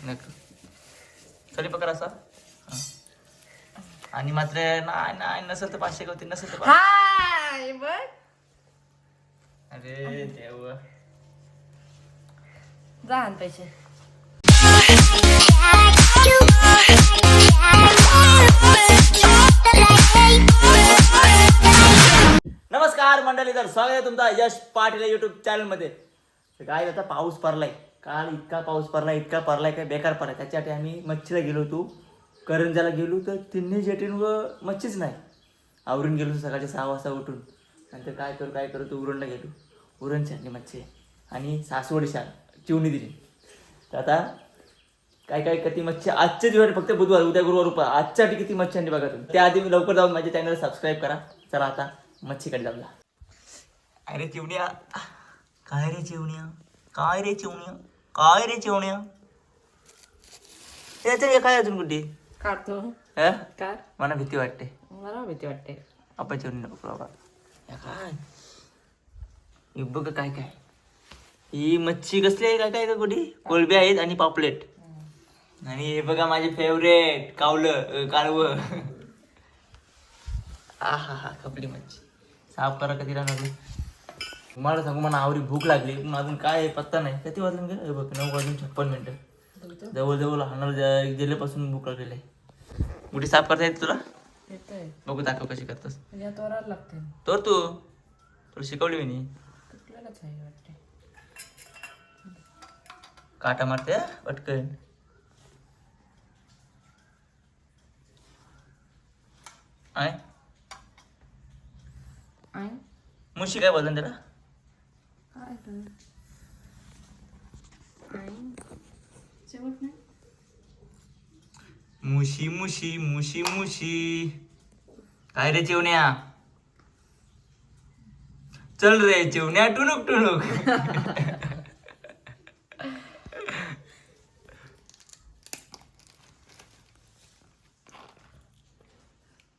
चली पकड असा आणि मात्र नाही नाही नसेल तर 500 होती नसेल तर हाय बघ. अरे देव जा आण पैसे. नमस्कार मंडळी, तर स्वागत आहे तुमचा यश पाटील युट्यूब चॅनल मध्ये. काय आता पाऊस पडलाय, काल इतका पाऊस पडलाय काय बेकार पडलाय. त्याच्यासाठी आम्ही मच्छीला गेलो होतो, करंजाला गेलो तर तिन्ही जेटीन व मच्छीच नाही. आवरून गेलो सकाळी 6 वाजता उठून. नंतर काय करू तू उरणला गेलो, उरण छानली मच्छी आणि सासवडी छान चिवणी दिली. तर आता काय किती मच्छी आजच्या दिवस फक्त बुधवार, उद्या गुरुवार रुपये आजच्या किती मच्छी आणली बघा तुम्ही. त्याआधी मी लवकर जाऊन माझ्या चॅनल सबस्क्राईब करा. चला आता मच्छीकडे जाऊया. अरे चिवण्या, काय रे चिवण्या, काय रे चिवण्या याचं काय अजून कुठे काढतो काढ. मला भीती वाटते. मला भीती वाटते. आपण चिवणी नको बाबा. काय हे बघ काय ही मच्छी कसली आहे, काय का कुठे कोलबी आहेत आणि पापलेट. आणि हे बघा माझे फेवरेट कालव. हा खपली मच्छी साफ करा कधी राहणार. तुम्हाला सांगू मला आवडी भूक लागली पण अजून काय पत्ता नाही. किती वाजून गेलं हे बघ, 9:56. जवळजवळ हाणार गेल्यापासून भूक लागलेली आहे. कुठे साफ करता येते तुला? येतोय. बघू दाखव कशी करतोस. या तोराला लागते. तर तुला शिकवली मी. तुटलेलंच आहे वाटते. काटा मारते पटकन. आहे मुशी काय बोलतो त्याला? मुशी मुशी मुशी मुशी. काय रे चिवण्या, चल रे चिवण्या टुनुक टुनुक.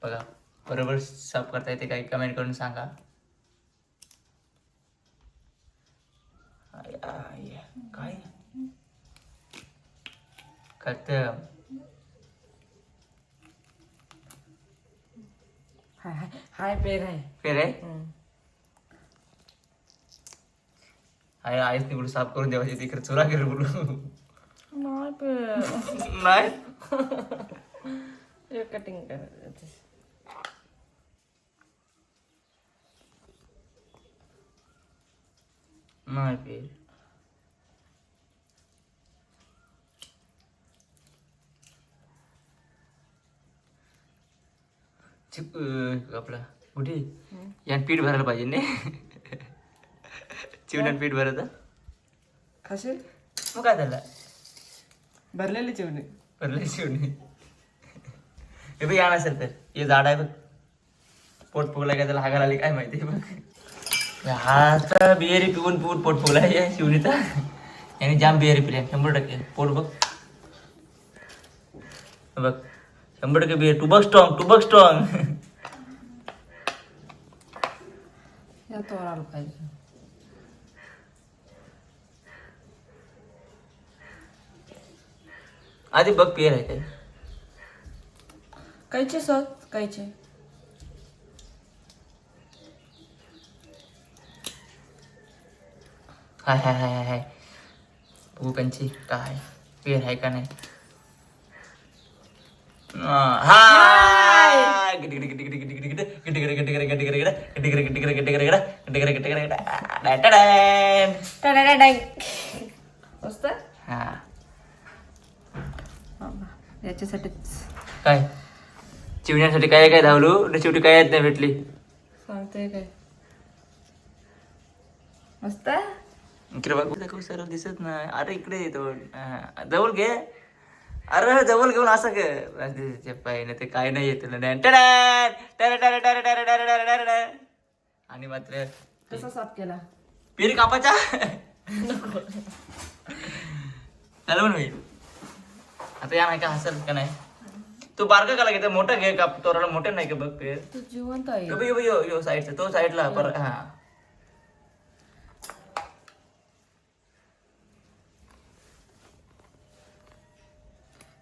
बघा बरोबर साफ करता येते काही कमेंट करून सांगा. काय करत हाय पेर आहे. फेर आहे. हाय आईच निवडून साफ करून देवाची तिकडे चोरा कर बोलू. नाही पेर नाही कटिंग करायचं. नाही पेर. आपला कुठे यान पीठ भरायला पाहिजे नाही. चिवण्यात पीठ भरायचं कसे मग काय झालं भरलेले चिवणे भरले चिवणी. हे बघ या नसेल तर हे झाड आहे बघ, पोट फुगला काय त्याला हागार आली काय माहिती. बघ आता बिहेरी पिऊन पोट फुगला या शिवणीचा. याने जाम बिहेरी पिल्या 100%. पोट बघ 100% बिहेर. टुबक स्ट्रॉंग. या तोराला पाहिजे. आधी बघ पेर आहे काय. कैचे सत कैचे. हाय बघू कंची काय पेर आहे का नाही. याच्यासाठीच काय चिवण्यासाठी काय धावलो आणि शेवटी काय येत नाही भेटली. सांगते काय मस्त इकडे बघ सर दिसत नाही. अरे इकडे येतो जवळ घे. अरे जवळ घेऊन असं पाहिजे ते काय नाही येत. आणि मात्र कसा साफ केला पेरी कापाचा त्याला पण होईल. आता या नाही का हसल का नाही. तू बारका काला घेते मोठा घे का तोराला मोठे नाही का बघ पेर. तू जिवंत आहे. यो साईडचा तो साईडला पर हा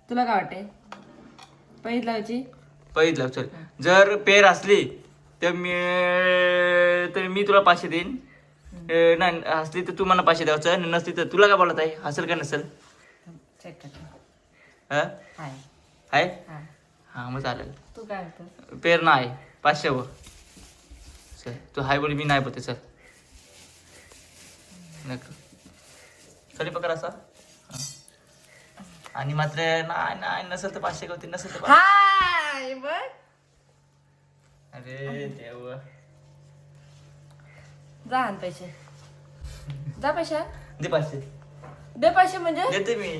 तुला काय वाटते पैज लावायची? पैज लाव चल. जर पेर असली तर मी तुला 500 देईन. नाही असली तर तू मला 500 द्यायचं. नसली तर तुला काय बोलत आहे, असेल का नसेल? चेक करते. हा हाय आहे. हा. हा मग चालेल. तू काय म्हणतो? पेर नाही 500 व चल. तू हाय बोली मी नाही बोलते. चल नको चल पकड असा. हा. आणि मात्र नाही नाही नसेल तर 500 होते, नसेल तर 500. हाय बघ. अरे देवा. जा आण पैसे. जा पैसे आण. दे 500. दे पैसे म्हणजे देते मी.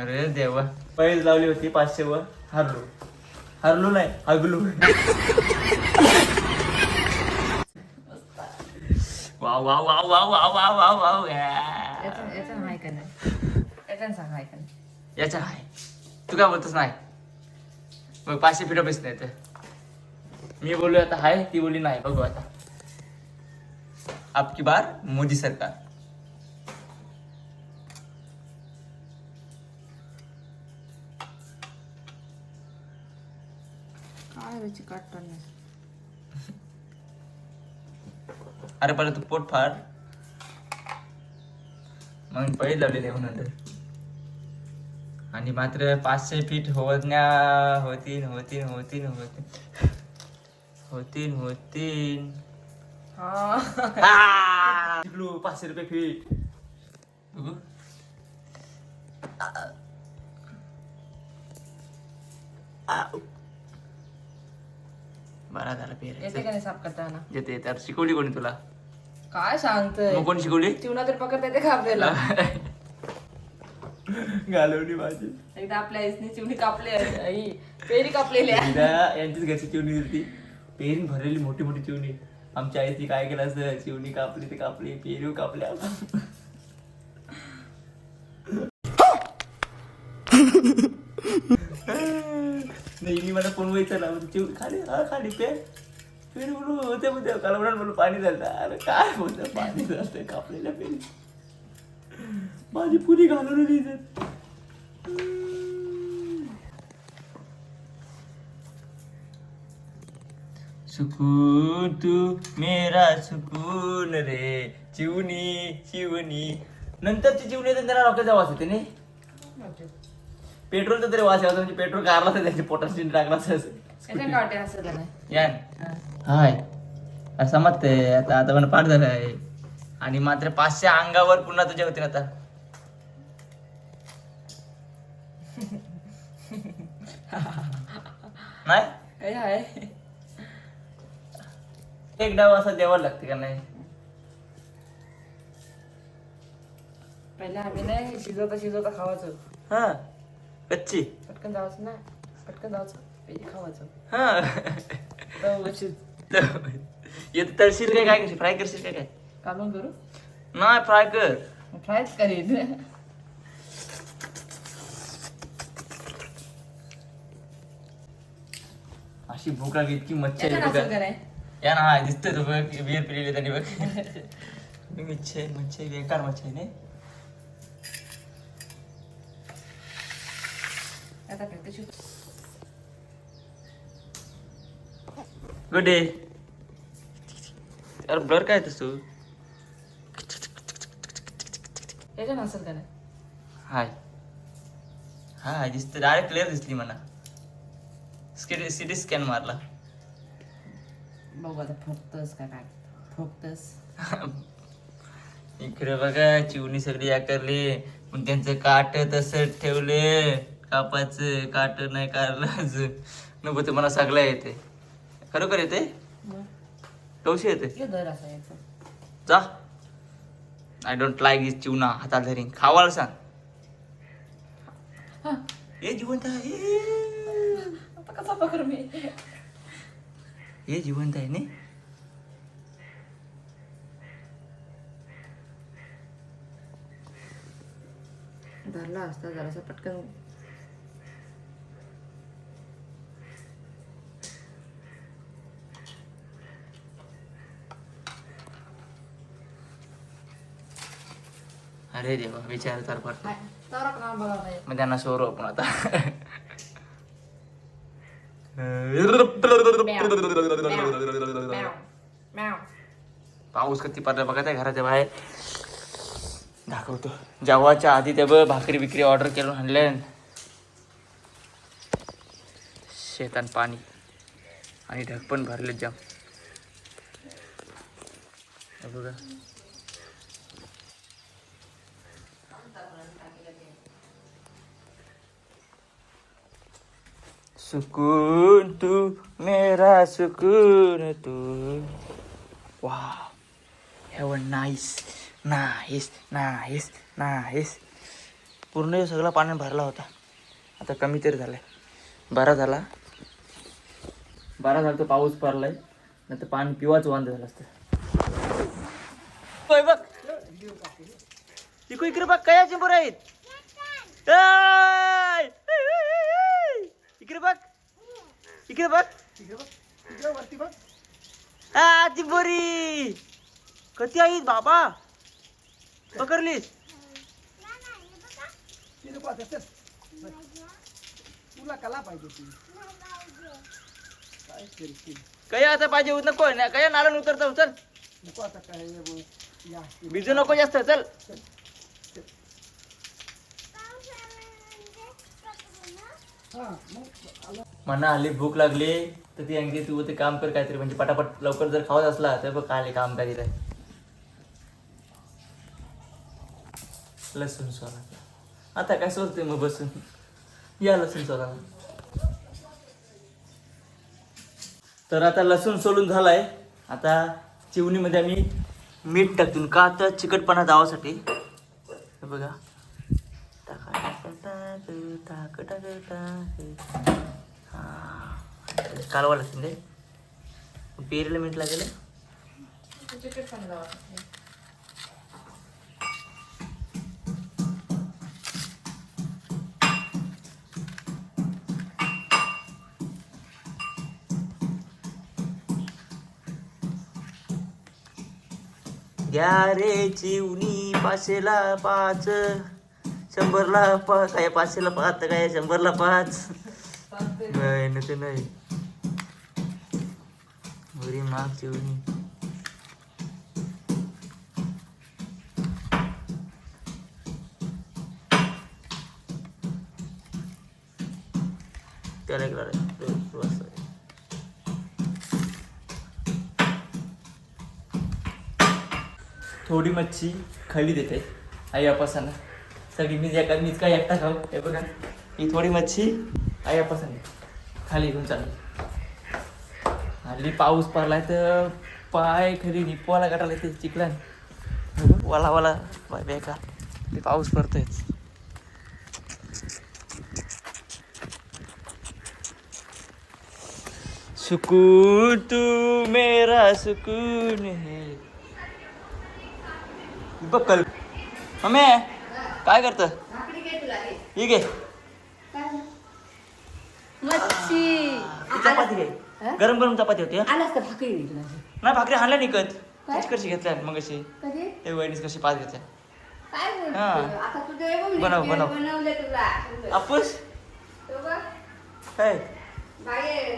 अरे देवा. पैज लावली होती 500 वर. हरलो नाही हगलो. Wow wow wow wow wow wow wow wow. याचा हाय का नाही? याच्यानं सांग हाय का नाही? याच्या आहे. तू काय बोलतोस नाही? मग 500 फिट ऑफिस नाही तर मी बोललो आता हाय, ती बोलली नाही. बघू आता. आपकी बार मोदी सरकार. काय त्याची काट नाही. अरे पहिले तू पोट फाड, मग पैज लावलेले आहे नंतर. आणि मात्र 500 फीट होतील. हा. 500 रुपये फीट. बघू. बरा झाला पेर. येते का नाही साफ करताना? येते. तर शिकवली कोणी तुला? काय सांगतोय? मग कोणी शिकवली? चिवणा तर पकडता येते का आपल्याला? घालवली माझी. एकदा आपल्या आईसनी चिवणी कापली. आई पेरी कापलेली आहे. यांचीच घरची चिवणी होती. पेरी भरलेली मोठी मोठी चिवणी. आमच्या आईची काय केलं असं, चिवणी कापली ते कापली, पेरू कापल्या. नाही मला कोण विचारला खाली खाली पेर होते म्हणते. काल म्हणून पाणी झालं. अरे काय बोलतं पाणी झालं कापलेल्या पेरी. माझी पुरी घालवली. सुकून तू मेरा सुकून रे चिवणी. नंतरची चिवणी तर त्याला डॉक्टरचा वास येते नाही. पेट्रोलचा तरी वास यावा. म्हणजे पेट्रोल कारला तर त्याची पोटाशी टाकला काटे असं नाही. यान हाय असं समजते. आता मला पाठ झालं आहे. आणि मात्र 500 अंगावर पुन्हा तुझ्या होते आता. नाही काय आहे? एक डाव असा द्यावा लागते का नाही? पहिला आम्ही नाही शिजवता खावायचो. हा कच्ची. पटकन जायचं ना, पटकन जायचं पहिली खावायचं. हा येत तळशील काय करशील? फ्राय करशील काय? कालवण करू? नाही फ्राय कर. फ्रायच करीन. अशी भूक लागली इतकी मच्छर याच्यानं असं कराय. या ना. हा दिसतोय तो बघ. बियर पिलेली त्यांनी बघ. मच्छर बेकार मच्छर नाही. आता काय कशी गुड डे. अरे ब्लर काय तू? याच्यानं असं कराय. हाय हा दिसत. डायरेक्ट क्लिअर दिसली मला. सिटी स्कॅन मारला. बघू आता फुकतस का काय? फुकतस. इकडे बघा चिवणी सगळी आकारली. पण त्यांचं काट तसंच ठेवले. कापाचं काट नाही काढलं अजून. नको ते मला सगळं येते. खरोखर येते. कौशी येते. दर असा याचा. जा. आय डोंट लाईक दिस चिवणा. हातात धरीन खावायला सांग. हे जिवंत आहे. आता कसा पकड मी? हे जिवंत आहे नाही. धरला असता जरासा पटकन. अरे देवा विचार तर पड तर कोणाला बोलावलंय? मग त्यांना सोडू आपण आता. म्याव. म्याव. पाऊस किती पडला बघा त्या घराच्या बाहेर. दाखवतो. जेवायच्या आधी ते बघ भाकरी बिकरी ऑर्डर करून आणले. शेतान पाणी आणि ढग पण भरले जाम. हे बघा सुकून तू मेरा सुकून तू. वाह have nice nice nice nice. पूर्ण सगळा पाणी भरला होता. आता कमी तरी झालाय. बरा झाला तो पाऊस पडलाय. नाही तर पाणी पिवाच वांद झालं असतं. होय बघ इकडे बघ कया चिंबूर आहेत. ऐ! इकडे बघ इकडे बघ वरती बघ. हा चिंबोरी कधी आहेत बाबा पकडलीस. तिथे पाहत असतेस. तुला कला पाहिजे ती काय करशील. कया आता पाहिजे होत नको ना कया नारण उतरता चल. नको आता काय मग या भिजू नको जास्त चल. हा मग म्हणा हल्ली भूक लागली तर ती अंगी तू ते काम कर काहीतरी म्हणजे पटापट लवकर जर खावत असला तर बघ काय काम काय तिथे. लसूण सोला आता काय सोलते मग बसून या लसूण सोला. तर आता लसूण सोलून झालाय. आता चिवणीमध्ये आम्ही मीठ टाकून का आता चिकटपणा जावासाठी. हे बघा टाक टाक टाक हा कालवा लागते ते पेरीला मीठ लागेल. चिकट पण जावं. घ्या रे चिवणी 500ला 5 100ला 5 काय 500ला 5 काय 100ला 5 नाही ना ते नाही बरी माग चिवणी. त्याला थोडी मच्छी खाली देते आई आपासांना. सगळी मीच काय एकटा खाऊ. हे बघा ही थोडी मच्छी आई आपासांना खाली घेऊन चालली. हल्ली पाऊस पडलाय तर पाय खरी निपवाला गाठाला ते चिखलान वाला वाला बेकार. ते पाऊस पडतोयच. सुकून तू मेरा सुकून है. बघ कल मम्मी काय करत ठीक आहे. मच्छी चपाती घे गरम गरम चपाती होती. आलास तर भाकरी नाही तुला. नाही भाकरी हाणल्या निकत कशी घेतल्या मग कशी कधी ते वहिनीच कशी 5 घेतल्या. काय बोलतो? हा. आता तुझं हे बघ, बनव, मी बनव. बनवलंय तुला. आपूस तो बघ, काय बाहेर.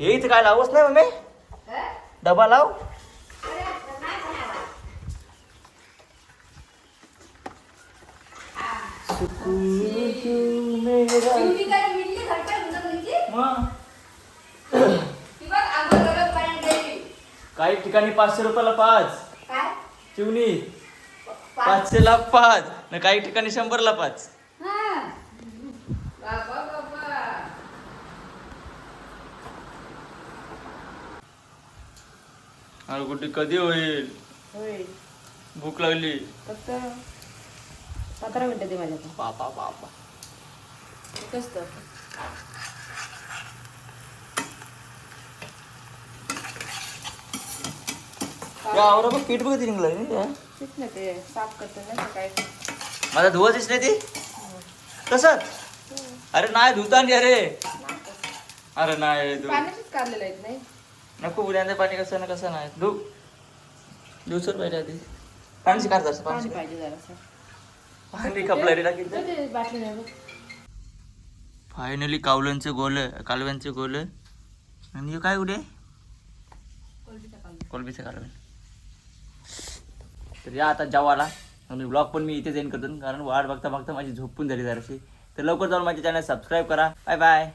हे इथं काय लावूच नाही मम्मी हं? डबा लाव. अरे, आता नाही बनावा. चिवटी काय मिटली झटका तुझं म्हणजे? मग ती बघ, आंघोळ गरम पाण्यात गेली. काही ठिकाणी 500 रुपयाला 5 काय? चिवणी 500ला 5 न काही ठिकाणी 100ला 5. हा. बाबा, बाबा. अरे कुठे कधी होईल होय. भूक लागली. फक्त 15 मिनिटं दे माझ्याकडे. बापा बापा एकच तर. या आवरा बघ पीठ बघ निघलं तेच ना ते साफ करतो ना सकाळी. माझा धुवाच नाही ती तसंच. अरे नाही धुता रे. अरे नाही धु पाण्याचीच काढलेलं आहेत नाही. नको उद्या पाणी कसं ना कसं नाही धु दिवसर पाहिजे आधी. पाणी काढ जरासं, पाणी पाणी पाहिजे जरासं. पाणी कपला रे टाकील तर. ते बाटली नाही बघ. फायनली कालव्यांचे गोल आणि हे काय उडे कोलबीचं कालवण. तर या आता जेवायला आणि ब्लॉग पण मी इथेच एंड करतो कारण वाट बघता बघता माझी झोप पण झाली जराशी. तर लवकर जाऊन माझ्या चॅनल सबस्क्राईब करा. Bye bye.